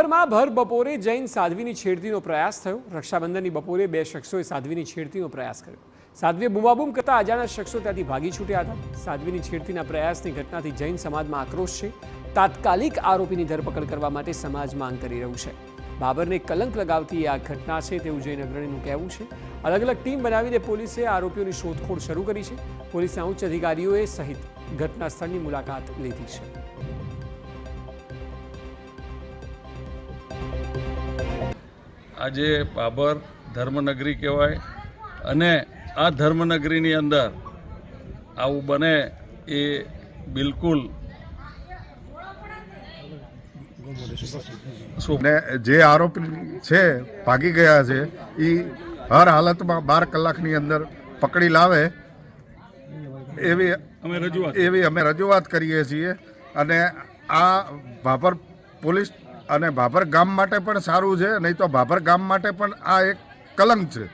ભાભરમાં ભર બપોરે જૈન સાધ્વીની છેડતીનો પ્રયાસ થયો। રક્ષાબંધનની બપોરે બે શખ્સોએ સાધ્વીની છેડતીનો પ્રયાસ કર્યો। સાધ્વીએ બૂમાબૂમ કરતા અજાણ્યા શખ્સો ત્યાંથી ભાગી છૂટ્યા હતા। સાધ્વીની છેડતીના પ્રયાસની ઘટનાથી જૈન સમાજમાં આક્રોશ છે। તાત્કાલિક આરોપીની ધરપકડ કરવા માટે સમાજ માંગ કરી રહ્યું છે। બાબરને કલંક લગાવતી આ ઘટના છે તેવું જૈન અગ્રણીનું કહેવું છે। અલગ અલગ ટીમ બનાવીને પોલીસે આરોપીઓની શોધખોળ શરૂ કરી છે। પોલીસના ઉચ્ચ અધિકારીઓએ સહિત ઘટના સ્થળની મુલાકાત લીધી છે। આજે બાબર ધર્મનગરી કહેવાય અને આ ધર્મનગરીની અંદર આવું બને એ બિલકુલ ને જે આરોપી છે ભાગી ગયા છે એ હર હાલતમાં 12 કલાકની અંદર પકડી લાવે એવી અમે રજૂઆત કરીએ છીએ। અને આ ભાભર પોલીસ અને ભાભર ગામ માટે પણ સારું છે, નહીં તો ભાભર ગામ માટે પણ આ એક કલંક છે।